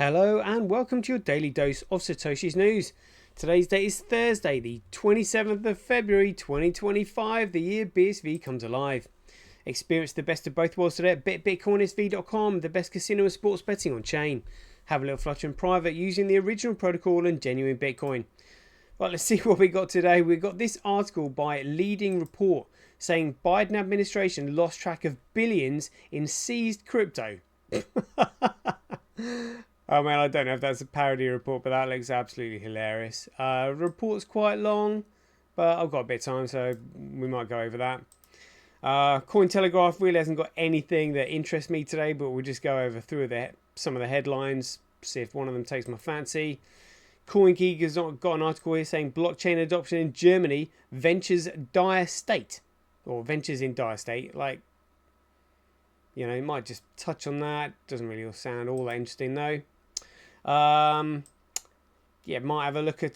Hello and welcome to your daily dose of Satoshi's news. Today's date is Thursday, the 27th of February 2025, the year BSV comes alive. Experience the best of both worlds today at bitcoinsv.com, the best casino and sports betting on chain. Have a little flutter in private using the original protocol and genuine Bitcoin. Right, let's see what we got today. We've got this article by Leading Report saying Biden administration lost track of billions in seized crypto. Oh man, I don't know if that's a parody report, but that looks absolutely hilarious. Report's quite long, but I've got a bit of time, so we might go over that. Cointelegraph really hasn't got anything that interests me today, but we'll just go over through some of the headlines, see if one of them takes my fancy. CoinGeek has got an article here saying blockchain adoption in Germany ventures dire state, or ventures in dire state. Like, you know, it might just touch on that. Doesn't really sound all that interesting though. Might have a look at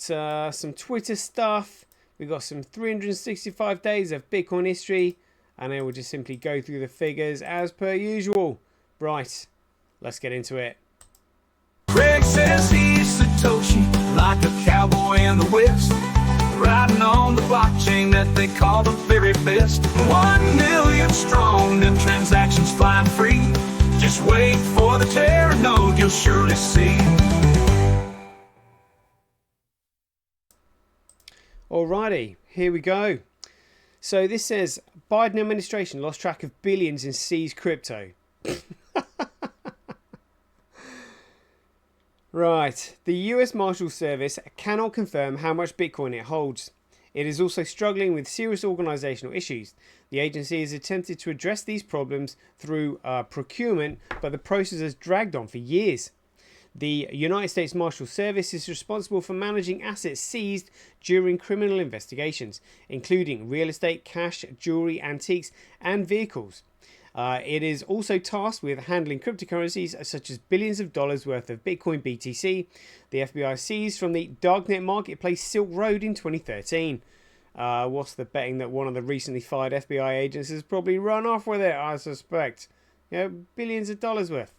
some Twitter stuff. We've got some 365 days of Bitcoin history, and then we'll just simply go through the figures as per usual. Right, let's get into it. Greg says he's Satoshi, like a cowboy in the West, riding on the blockchain that they call the very best. 1 million strong, them transactions flying free. Just wait for the Terra node, you'll surely see. Alrighty, here we go. So this says Biden administration lost track of billions in seized crypto. Right, the US Marshal Service cannot confirm how much Bitcoin it holds. It is also struggling with serious organizational issues. The agency has attempted to address these problems through procurement, but the process has dragged on for years. The United States Marshal Service is responsible for managing assets seized during criminal investigations, including real estate, cash, jewelry, antiques, and vehicles. It is also tasked with handling cryptocurrencies such as billions of dollars worth of Bitcoin BTC. The FBI seized from the darknet marketplace Silk Road in 2013. What's the betting that one of the recently fired FBI agents has probably run off with it, I suspect. You know, billions of dollars worth.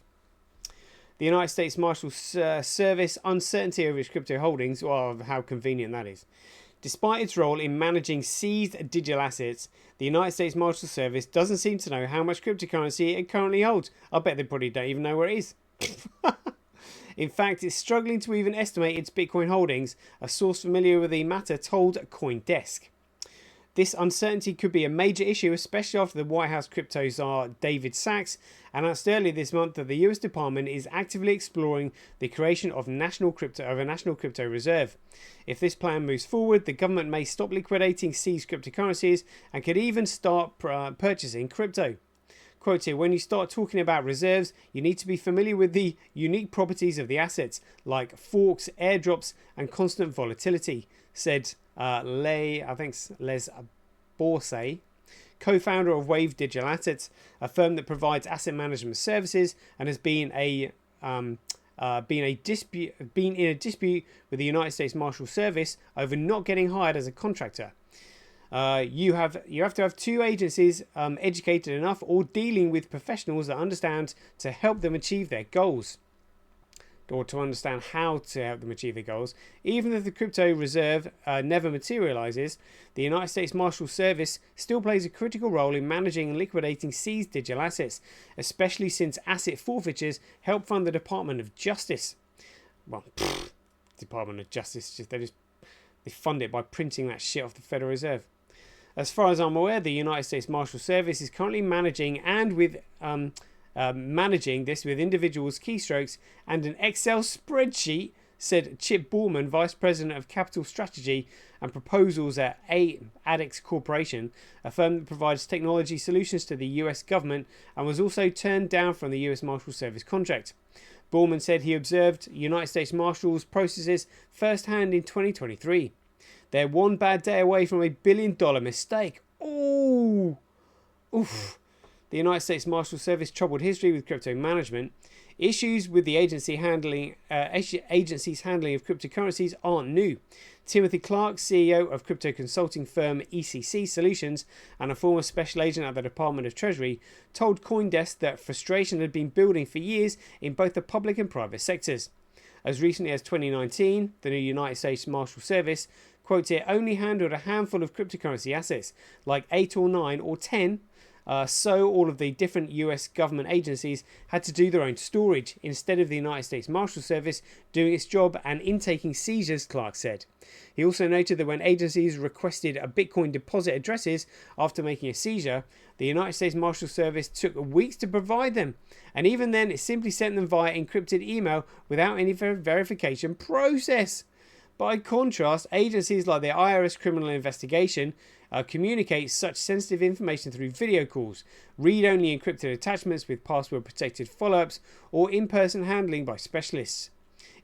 The United States Marshal Service uncertainty over its crypto holdings, well, how convenient that is. Despite its role in managing seized digital assets, the United States Marshal Service doesn't seem to know how much cryptocurrency it currently holds. I bet they probably don't even know where it is. In fact, it's struggling to even estimate its Bitcoin holdings, a source familiar with the matter told CoinDesk. This uncertainty could be a major issue, especially after the White House crypto czar David Sachs announced earlier this month that the US Department is actively exploring the creation of a national crypto reserve. If this plan moves forward, the government may stop liquidating seized cryptocurrencies and could even start purchasing crypto. Quote here, when you start talking about reserves, you need to be familiar with the unique properties of the assets, like forks, airdrops, and constant volatility, said Les Borsay, co-founder of Wave Digital Assets, a firm that provides asset management services and has been in a dispute with the United States Marshal Service over not getting hired as a contractor. You have to have two agencies educated enough or dealing with professionals that understand to help them achieve their goals, or to understand how to help them achieve their goals. Even if the crypto reserve never materializes, the United States Marshal Service still plays a critical role in managing and liquidating seized digital assets, especially since asset forfeitures help fund the Department of Justice. Well, Department of Justice, they fund it by printing that shit off the Federal Reserve. As far as I'm aware, the United States Marshal Service is currently managing this with individuals' keystrokes and an Excel spreadsheet, said Chip Ballman, Vice President of Capital Strategy and Proposals at ADEX Corporation, a firm that provides technology solutions to the US government and was also turned down from the US Marshal Service contract. Ballman said he observed United States Marshals processes firsthand in 2023. They're one bad day away from $1 billion mistake. Ooh. Oof. the United States Marshal Service troubled history with crypto management. Issues with the agency's handling of cryptocurrencies aren't new. Timothy Clark, CEO of crypto consulting firm ECC Solutions and a former special agent at the Department of Treasury, told CoinDesk that frustration had been building for years in both the public and private sectors. As recently as 2019, the new United States Marshal Service, quote, it only handled a handful of cryptocurrency assets, like 8 or 9 or 10. So all of the different US government agencies had to do their own storage instead of the United States Marshal Service doing its job and intaking seizures, Clark said. He also noted that when agencies requested a Bitcoin deposit addresses after making a seizure, the United States Marshal Service took weeks to provide them, and even then it simply sent them via encrypted email without any verification process. By contrast, agencies like the IRS Criminal Investigation communicate such sensitive information through video calls, read-only encrypted attachments with password-protected follow-ups, or in-person handling by specialists.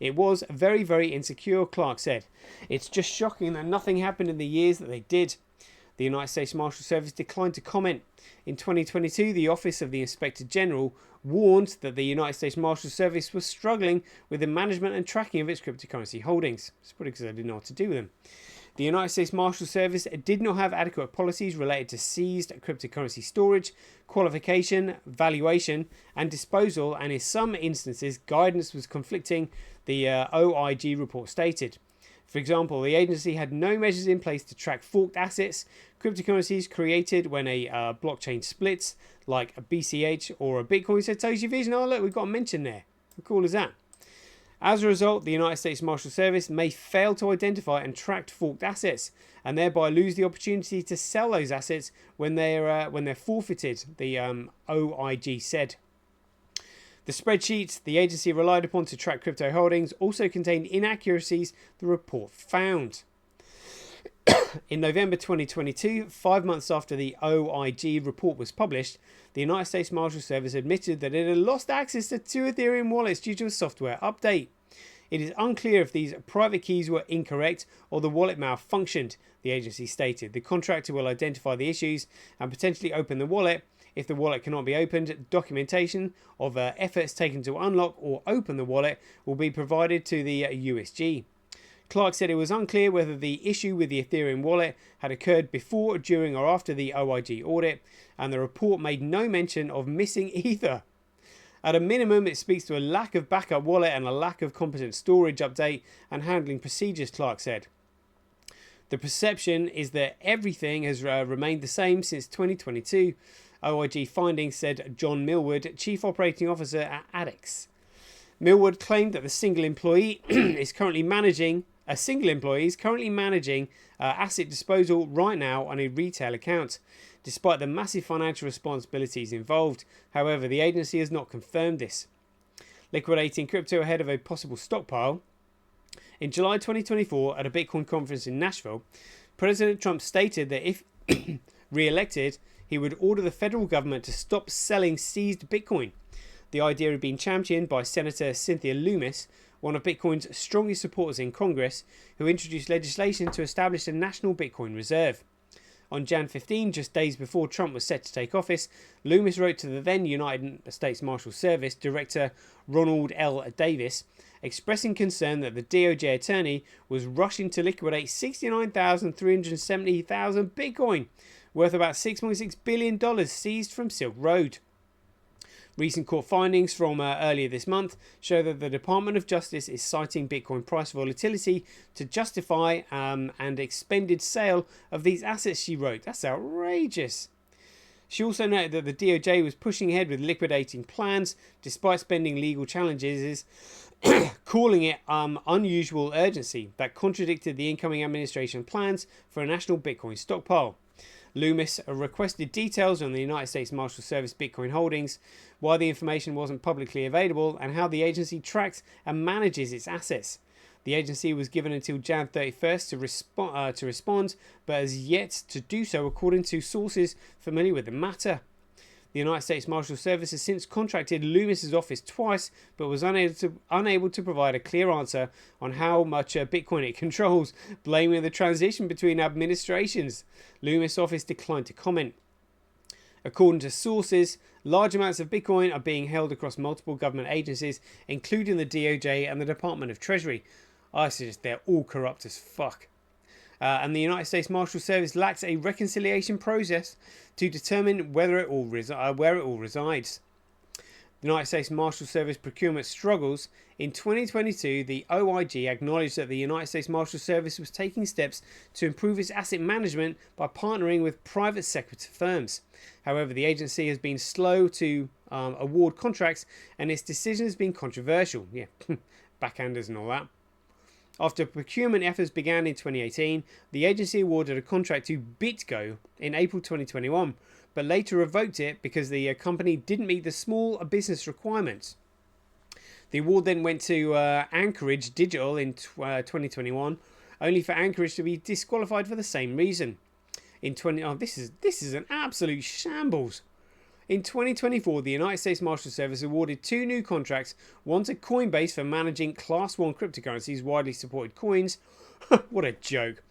It was very, very insecure, Clark said. It's just shocking that nothing happened in the years that they did. The United States Marshal Service declined to comment. In 2022, the Office of the Inspector General warned that the United States Marshal Service was struggling with the management and tracking of its cryptocurrency holdings. It's probably because they didn't know what to do with them. The United States Marshal Service did not have adequate policies related to seized cryptocurrency storage, qualification, valuation, and disposal, and in some instances, guidance was conflicting, the OIG report stated. For example, the agency had no measures in place to track forked assets, cryptocurrencies created when a blockchain splits, like a BCH or a Bitcoin Satoshi Vision. Oh, look, we've got a mention there. How cool is that? As a result, the United States Marshal Service may fail to identify and track forked assets, and thereby lose the opportunity to sell those assets when they're forfeited, the OIG said. The spreadsheets the agency relied upon to track crypto holdings also contained inaccuracies, the report found. In November 2022, 5 months after the OIG report was published, the United States Marshal Service admitted that it had lost access to 2 Ethereum wallets due to a software update. It is unclear if these private keys were incorrect or the wallet malfunctioned, the agency stated. The contractor will identify the issues and potentially open the wallet. If the wallet cannot be opened, documentation of efforts taken to unlock or open the wallet will be provided to the USG. Clark said it was unclear whether the issue with the Ethereum wallet had occurred before, during, or after the OIG audit, and the report made no mention of missing ether. At a minimum, it speaks to a lack of backup wallet and a lack of competent storage update and handling procedures, Clark said. The perception is that everything has remained the same since 2022. OIG findings, said John Millward, Chief Operating Officer at ADDX. Millward claimed that a single employee is currently managing asset disposal right now on a retail account, despite the massive financial responsibilities involved. However, the agency has not confirmed this. Liquidating crypto ahead of a possible stockpile. In July 2024, at a Bitcoin conference in Nashville, President Trump stated that if re-elected, he would order the federal government to stop selling seized Bitcoin. The idea had been championed by Senator Cynthia Lummis, one of Bitcoin's strongest supporters in Congress, who introduced legislation to establish a national Bitcoin reserve. On Jan 15, just days before Trump was set to take office, Lummis wrote to the then United States Marshal Service Director Ronald L. Davis, expressing concern that the DOJ attorney was rushing to liquidate 69,370,000 Bitcoin, worth about $6.6 billion seized from Silk Road. Recent court findings from earlier this month show that the Department of Justice is citing Bitcoin price volatility to justify and expended sale of these assets, she wrote. That's outrageous. She also noted that the DOJ was pushing ahead with liquidating plans despite spending legal challenges, calling it unusual urgency that contradicted the incoming administration plans for a national Bitcoin stockpile. Lummis requested details on the United States Marshal Service Bitcoin holdings, why the information wasn't publicly available, and how the agency tracks and manages its assets. The agency was given until Jan 31st to respond, but has yet to do so, according to sources familiar with the matter. The United States Marshal Service has since contracted Lummis' office twice, but was unable to provide a clear answer on how much Bitcoin it controls, blaming the transition between administrations. Lummis' office declined to comment. According to sources, large amounts of Bitcoin are being held across multiple government agencies, including the DOJ and the Department of Treasury. I suggest they're all corrupt as fuck. And the United States Marshal Service lacks a reconciliation process to determine where it all resides. The United States Marshal Service procurement struggles. In 2022, the OIG acknowledged that the United States Marshal Service was taking steps to improve its asset management by partnering with private sector firms. However, the agency has been slow to award contracts, and its decision has been controversial. Yeah, backhanders and all that. After procurement efforts began in 2018, the agency awarded a contract to BitGo in April 2021, but later revoked it because the company didn't meet the small business requirements. The award then went to Anchorage Digital in 2021, only for Anchorage to be disqualified for the same reason. This is an absolute shambles. In 2024, the United States Marshal Service awarded 2 new contracts, one to Coinbase for managing Class 1 cryptocurrencies, widely supported coins. What a joke.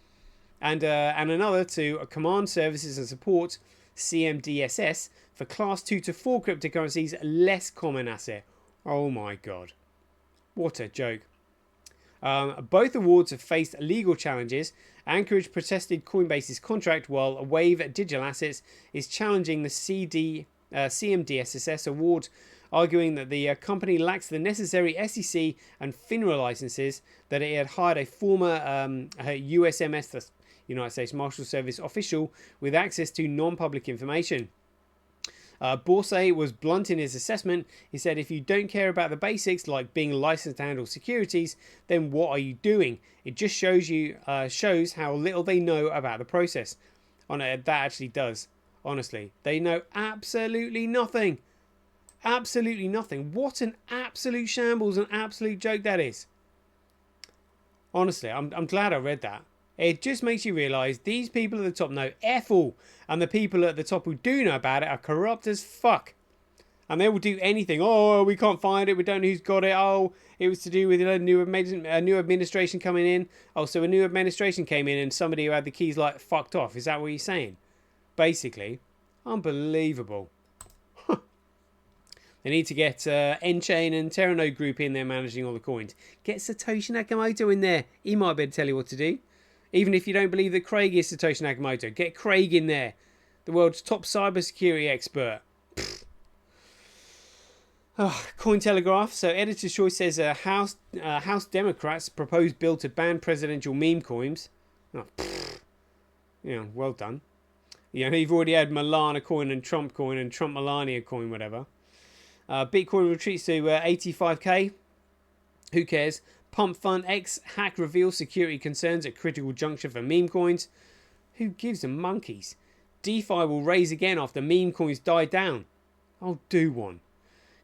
And another to Command Services and Support, CMDSS, for Class 2 to 4 cryptocurrencies, less common asset. Oh my god. What a joke. Both awards have faced legal challenges. Anchorage protested Coinbase's contract, while Wave Digital Assets is challenging the CMDSS award, arguing that the company lacks the necessary SEC and FINRA licenses, that it had hired a former USMS, the United States Marshal Service official, with access to non-public information. Borsay was blunt in his assessment. He said, if you don't care about the basics, like being licensed to handle securities, then what are you doing? It just shows how little they know about the process. That actually does. Honestly, they know absolutely nothing. Absolutely nothing. What an absolute shambles and absolute joke that is. Honestly, I'm glad I read that. It just makes you realise these people at the top know F all, and the people at the top who do know about it are corrupt as fuck. And they will do anything. Oh, we can't find it. We don't know who's got it. Oh, it was to do with a new administration coming in. Oh, so a new administration came in and somebody who had the keys like fucked off. Is that what you're saying? Basically, unbelievable. They need to get N-Chain and Terranode Group in there managing all the coins. Get Satoshi Nakamoto in there. He might be able to tell you what to do. Even if you don't believe that Craig is Satoshi Nakamoto, get Craig in there. The world's top cybersecurity expert. Cointelegraph. So Editor's Choice says House Democrats propose bill to ban presidential meme coins. Oh, yeah, well done. You know, you've already had Milana coin and Trump Melania coin, whatever. Bitcoin retreats to 85k. Who cares? Pump Fund X hack reveals security concerns at critical juncture for meme coins. Who gives a monkeys? DeFi will raise again after meme coins die down. I'll do one.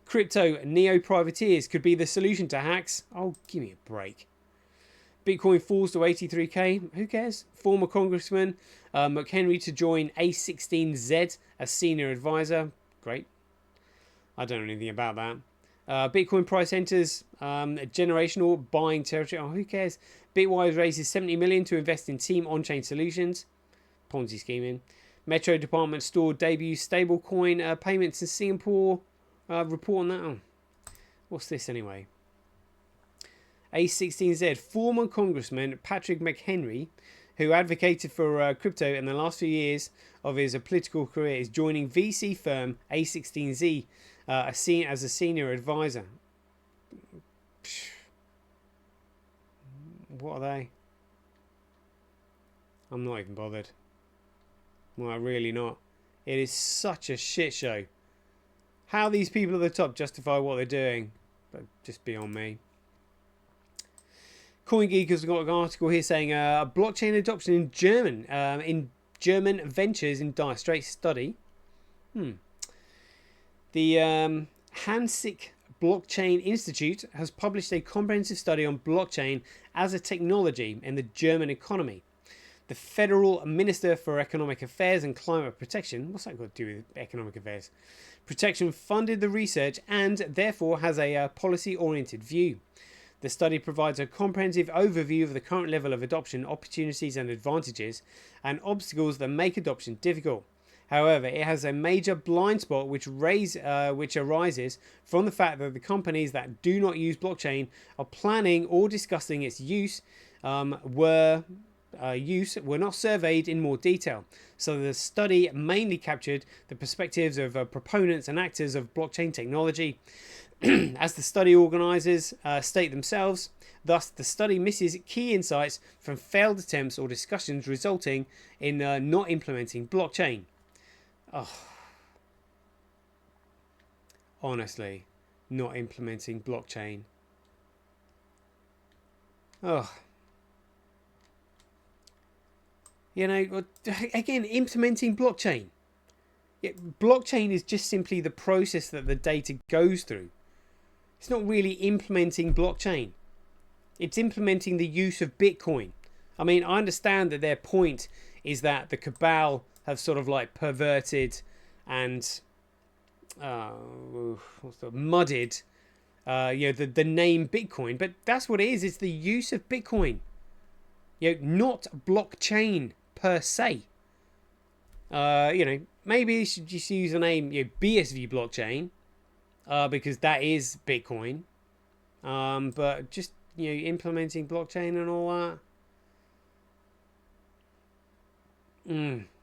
Crypto neo-privateers could be the solution to hacks. Oh, give me a break. Bitcoin falls to 83k. Who cares? Former Congressman McHenry to join A16Z as senior advisor. Great. I don't know anything about that. Bitcoin price enters generational buying territory. Oh, who cares? Bitwise raises 70 million to invest in Team on-chain solutions. Ponzi scheming. Metro Department Store debuts stablecoin payments in Singapore. Report on that. Oh, what's this anyway? A16Z. Former Congressman Patrick McHenry, who advocated for crypto in the last few years of his political career, is joining VC firm A16Z as a senior advisor. What are they? I'm not even bothered. Well, I'm really not. It is such a shit show. How these people at the top justify what they're doing, but just beyond me. CoinGeek has got an article here saying blockchain adoption in German ventures in dire straits study. The Hansik Blockchain Institute has published a comprehensive study on blockchain as a technology in the German economy. The Federal Minister for Economic Affairs and Climate Protection, what's that got to do with economic affairs? Protection funded the research and therefore has a policy-oriented view. The study provides a comprehensive overview of the current level of adoption, opportunities and advantages, and obstacles that make adoption difficult. However, it has a major blind spot which arises from the fact that the companies that do not use blockchain are planning or discussing its were not surveyed in more detail. So the study mainly captured the perspectives of proponents and actors of blockchain technology, as the study organisers state themselves. Thus, the study misses key insights from failed attempts or discussions resulting in not implementing blockchain. Oh, honestly, not implementing blockchain. Oh. You know, again, implementing blockchain. Yeah, blockchain is just simply the process that the data goes through. It's not really implementing blockchain. It's implementing the use of Bitcoin. I mean, I understand that their point is that the cabal have sort of like perverted and mudded the name Bitcoin, but that's what it is. It's the use of Bitcoin, not blockchain per se. Maybe you should just use the name BSV blockchain, because that is Bitcoin, but just implementing blockchain and all that.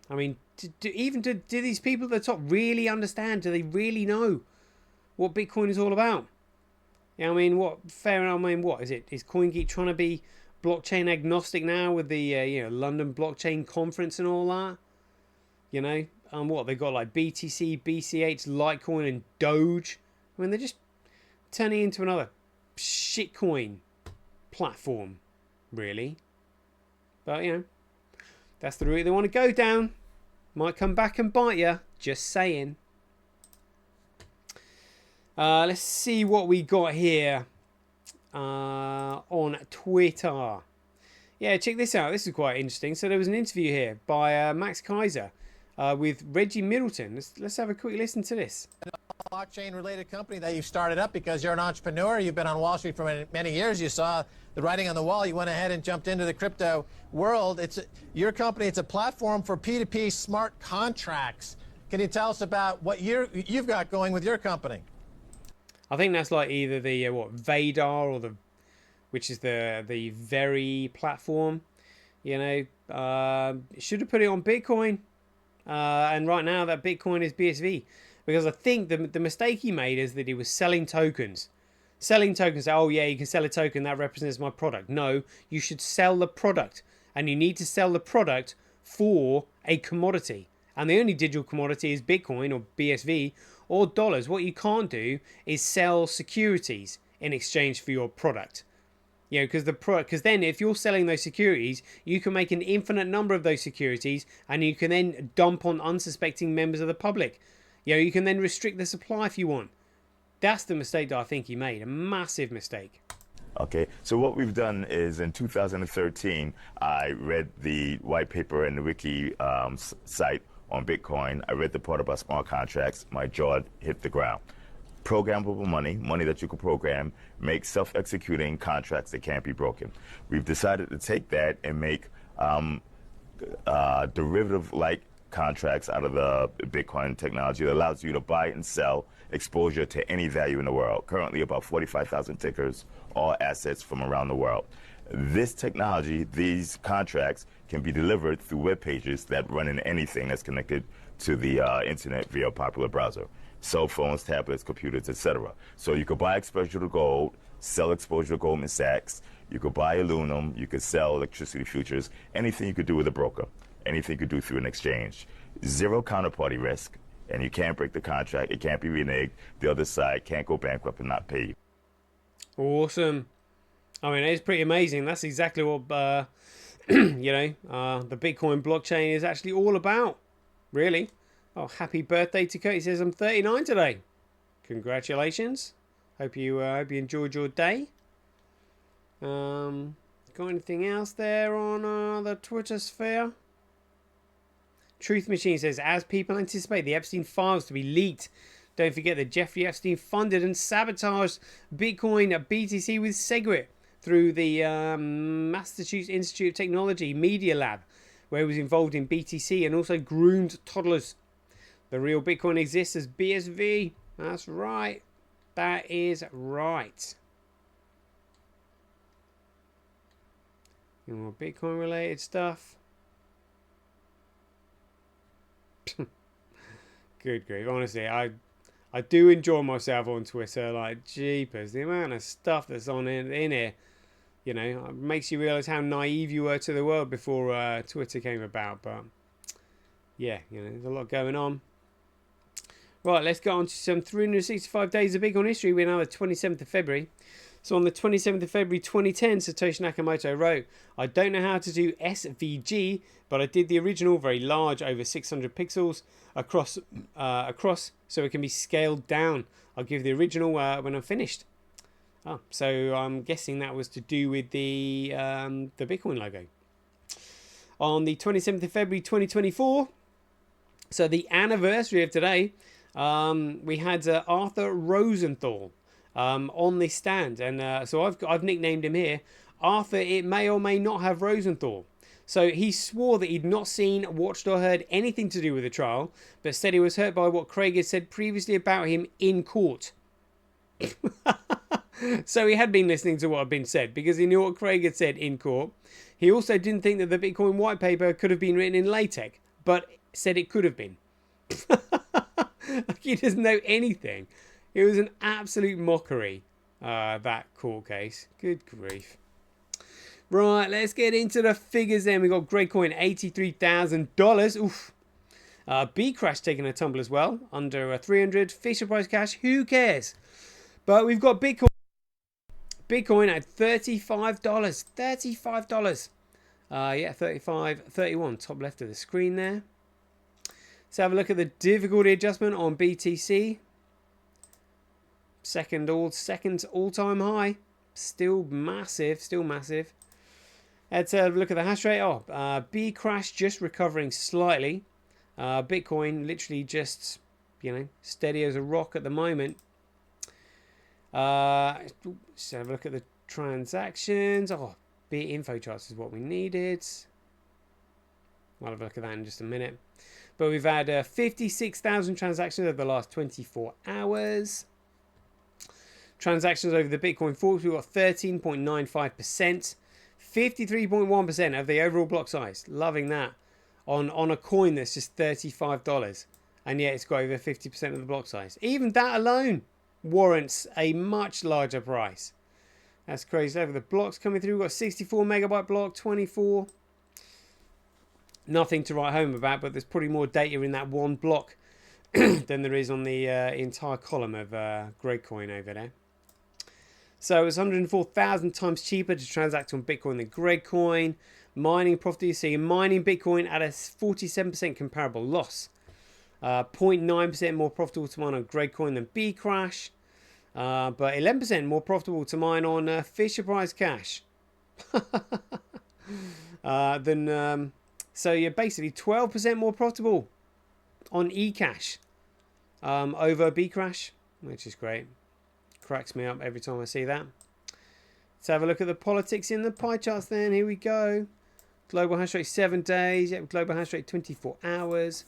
I mean, do these people at the top really understand? Do they really know what Bitcoin is all about? I mean, fair enough. I mean, what is it? Is CoinGeek trying to be blockchain agnostic now with the London Blockchain Conference and all that? What they got, like BTC, BCH, Litecoin, and Doge. I mean, they're just turning into another shitcoin platform, really. But that's the route they want to go down. Might come back and bite you. Just saying. Let's see what we got here on Twitter. Yeah, check this out. This is quite interesting. So there was an interview here by Max Kaiser with Reggie Middleton. Let's have a quick listen to this. Blockchain-related company that you started up because you're an entrepreneur. You've been on Wall Street for many years. You saw the writing on the wall. You went ahead and jumped into the crypto world. It's your company. It's a platform for P2P smart contracts. Can you tell us about what you've got going with your company? I think that's like either the Vadar or which is the Very platform. Should have put it on Bitcoin. And right now that Bitcoin is BSV. Because I think the mistake he made is that he was selling tokens. Selling tokens, oh yeah, you can sell a token, that represents my product. No, you should sell the product. And you need to sell the product for a commodity. And the only digital commodity is Bitcoin or BSV or dollars. What you can't do is sell securities in exchange for your product. Because then if you're selling those securities, you can make an infinite number of those securities and you can then dump on unsuspecting members of the public. You can then restrict the supply if you want. That's the mistake that I think he made. A massive mistake. Okay, so what we've done is in 2013, I read the white paper and the wiki site on Bitcoin. I read the part about smart contracts. My jaw hit the ground. Programmable money that you can program, make self-executing contracts that can't be broken. We've decided to take that and make derivative-like contracts out of the Bitcoin technology that allows you to buy and sell exposure to any value in the world. Currently about 45,000 tickers, all assets from around the world. This technology, these contracts, can be delivered through web pages that run in anything that's connected to the internet via a popular browser. Cell phones, tablets, computers, etc. So you could buy exposure to gold, sell exposure to Goldman Sachs, you could buy aluminum, you could sell electricity futures, anything you could do with a broker. Anything you could do through an exchange. Zero counterparty risk, and you can't break the contract. It can't be reneged. The other side can't go bankrupt and not pay you. Awesome. I mean, it's pretty amazing. That's exactly what the Bitcoin blockchain is actually all about. Really. Oh, happy birthday to Kurt. He says I'm 39 today. Congratulations. Hope you enjoyed your day. Got anything else there on the Twitter sphere? Truth Machine says, as people anticipate the Epstein files to be leaked, don't forget that Jeffrey Epstein funded and sabotaged Bitcoin BTC with Segwit through the Massachusetts Institute of Technology Media Lab, where he was involved in BTC and also groomed toddlers The real Bitcoin exists as BSV. That's right. That is right. Any more Bitcoin related stuff? Good grief. Honestly, I do enjoy myself on Twitter. Like, jeepers, the amount of stuff that's on in here, you know, makes you realise how naive you were to the world before Twitter came about. But yeah, you know, there's a lot going on. Right, let's go on to some 365 days of Bitcoin history. We're now the 27th of February. So on the 27th of February 2010, Satoshi Nakamoto wrote, "I don't know how to do SVG, but I did the original, very large, over 600 pixels across, so it can be scaled down. I'll give the original when I'm finished." Oh, so I'm guessing that was to do with the Bitcoin logo. On the 27th of February 2024, so the anniversary of today, we had Arthur Rosenthal on this stand, and so I've nicknamed him here Arthur. It may or may not have Rosenthal. So he swore that he'd not seen, watched, or heard anything to do with the trial, but said he was hurt by what Craig had said previously about him in court. So he had been listening to what had been said because he knew what Craig had said in court. He also didn't think that the Bitcoin white paper could have been written in LaTeX, but said it could have been. Like, he doesn't know anything. It was an absolute mockery, that court case. Good grief. Right, let's get into the figures then. We got Gradecoin, $83,000. Oof. B-Crash taking a tumble as well, under 300. Fisher Price Cash, who cares? But we've got Bitcoin. Bitcoin at $35. $35. Yeah, 35, 31, top left of the screen there. Let's have a look at the difficulty adjustment on BTC. Second all-time high. Still massive, still massive. Let's have a look at the hash rate. Oh, B crash just recovering slightly. Bitcoin literally just, you know, steady as a rock at the moment. Let's have a look at the transactions. Oh, B info charts is what we needed. We'll have a look at that in just a minute. But we've had 56,000 transactions over the last 24 hours. Transactions over the Bitcoin forks, we've got 13.95%. 53.1% of the overall block size. Loving that. On a coin that's just $35. And yet it's got over 50% of the block size. Even that alone warrants a much larger price. That's crazy. Over the blocks coming through, we've got 64 megabyte block, 24. Nothing to write home about, but there's probably more data in that one block than there is on the entire column of Gradecoin over there. So it's 104,000 times cheaper to transact on Bitcoin than Gradecoin. Mining profit, you see mining Bitcoin at a 47% comparable loss. 0.9% more profitable to mine on Gradecoin than Bcrash. But 11% more profitable to mine on Fisher Price Cash. So you're basically 12% more profitable on eCash over Bcrash, which is great. Cracks me up every time I see that. Let's have a look at the politics in the pie charts then. Here we go. Global hash rate 7 days. Yep, global hash rate 24 hours.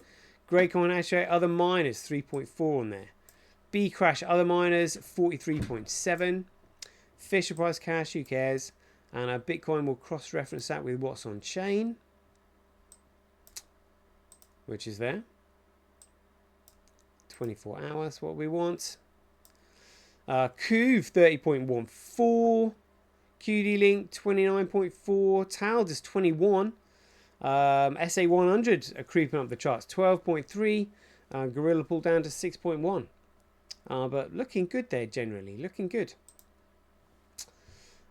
Gradecoin hash rate, other miners 3.4 on there. Bcrash, other miners 43.7. Fisher Price Cash, who cares? And Bitcoin will cross-reference that with what's on chain, which is there. 24 hours, what we want. Kuv 30.14. QD Link 29.4. Tal is 21. SA100 are creeping up the charts, 12.3. Gorilla pulled down to 6.1. But looking good there generally, looking good.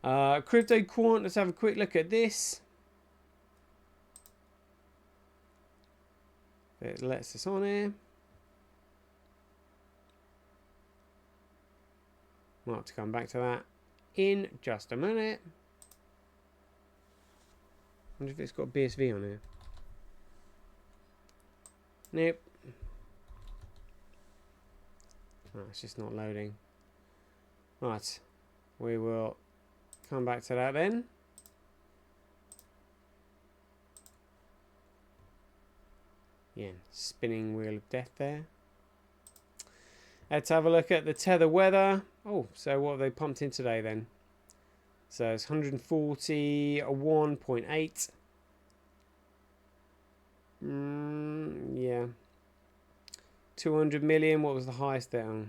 Crypto Quant, let's have a quick look at this. It lets us on here. We'll have to come back to that in just a minute. I wonder if it's got BSV on here. Nope. Oh, it's just not loading. Right. We will come back to that then. Yeah, spinning wheel of death there. Let's have a look at the tether weather. Oh, so what have they pumped in today then? So it's 141.8. Yeah. 200 million. What was the highest there?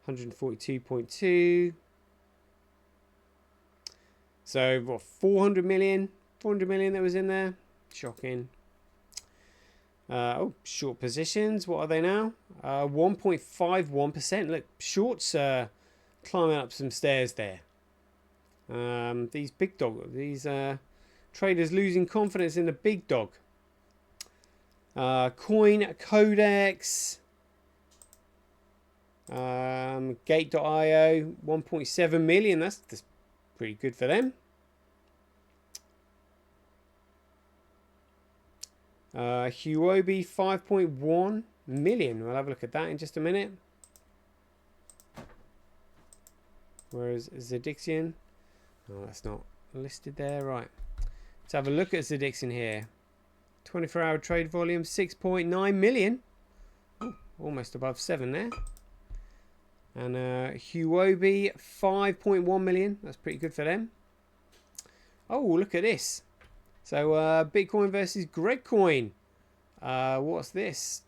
142.2. So what? 400 million. 400 million that was in there. Shocking. Oh, short positions. What are they now? 1.51%. Look, shorts climbing up some stairs there. These big dog. These traders losing confidence in the big dog. Coin Codex. Gate.io. 1.7 million. That's pretty good for them. Huobi 5.1 million. We'll have a look at that in just a minute. Whereas Zedixian, oh, that's not listed there. Right. Let's have a look at Zedixian here. 24-hour trade volume 6.9 million. Oh, almost above 7 there. And Huobi 5.1 million. That's pretty good for them. Oh, look at this. So Bitcoin versus Gregcoin. What's this?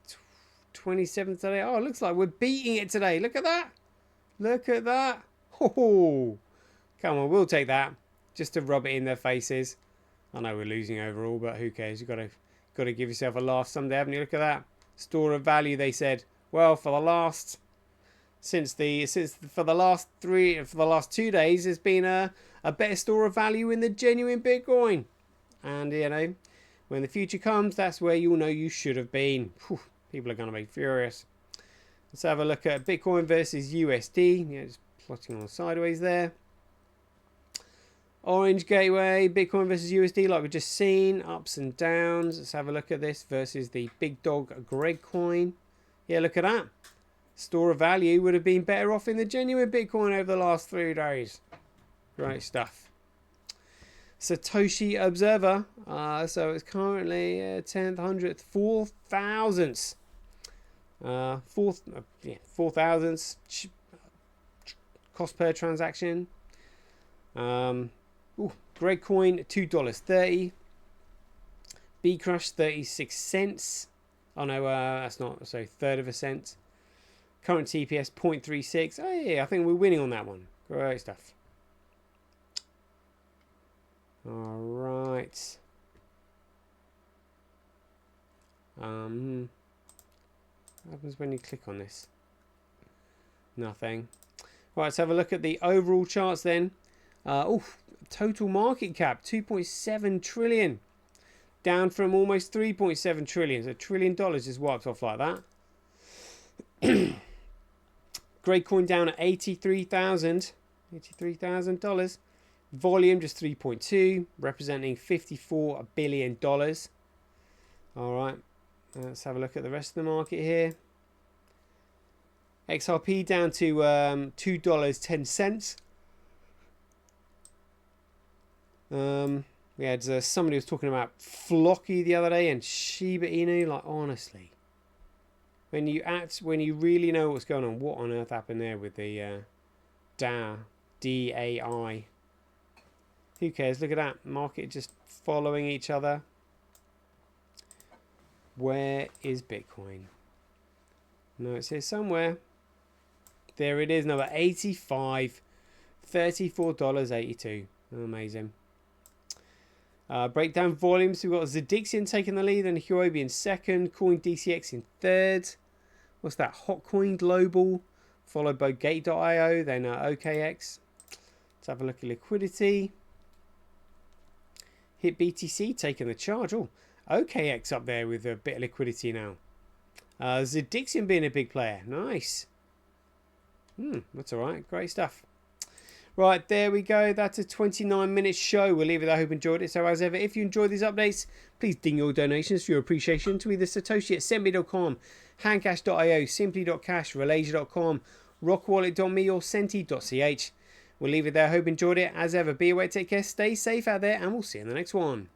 27th today. Oh, it looks like we're beating it today. Look at that. Look at that. Oh, come on, we'll take that. Just to rub it in their faces. I know we're losing overall, but who cares? You've got to give yourself a laugh someday, haven't you? Look at that. Store of value, they said. Well, for the last for the last 2 days, there's been a better store of value in the genuine Bitcoin. And, you know, when the future comes, that's where you'll know you should have been. Whew, people are going to be furious. Let's have a look at Bitcoin versus USD. Yeah, just plotting on sideways there. Orange Gateway, Bitcoin versus USD, like we've just seen. Ups and downs. Let's have a look at this versus the big dog Gregcoin. Yeah, look at that. Store of value would have been better off in the genuine Bitcoin over the last 3 days. Great stuff. Satoshi Observer. So it's currently 10th, 100th, 4,000ths. 4,000ths cost per transaction. Gregcoin $2.30. Bcrush 36 cents. Oh no, that's not. So third of a cent. Current TPS 0.36. Oh yeah, I think we're winning on that one. Great stuff. All right. What happens when you click on this? Nothing. Right, let's have a look at the overall charts then. Total market cap 2.7 trillion, down from almost 3.7 trillion. So $1 trillion just wiped off like that. Gregcoin down at $83,000. Volume just 3.2, representing $54 billion. All right, let's have a look at the rest of the market here. XRP down to $2.10. We had somebody was talking about Flocky the other day and Shiba Inu. Like, honestly, when you really know what's going on, what on earth happened there with the DAI? Who cares? Look at that market just following each other. Where is Bitcoin? No, it's here somewhere. There it is, number 85, $34.82. Amazing. Breakdown volumes. We've got Zedixian taking the lead and Huobi in second. Coin DCX in third. What's that? Hotcoin Global, followed by Gate.io, then OKX. Let's have a look at liquidity. Hit BTC taking the charge. Oh, OKX up there with a bit of liquidity now. Zedixian being a big player. Nice. That's all right. Great stuff. Right, there we go. That's a 29-minute show. We'll leave it there. I hope you enjoyed it. So as ever, if you enjoyed these updates, please ding your donations for your appreciation to either Satoshi at sendme.com, handcash.io, simply.cash, relasia.com, rockwallet.me or senti.ch. We'll leave it there. I hope you enjoyed it. As ever, be aware, take care, stay safe out there, and we'll see you in the next one.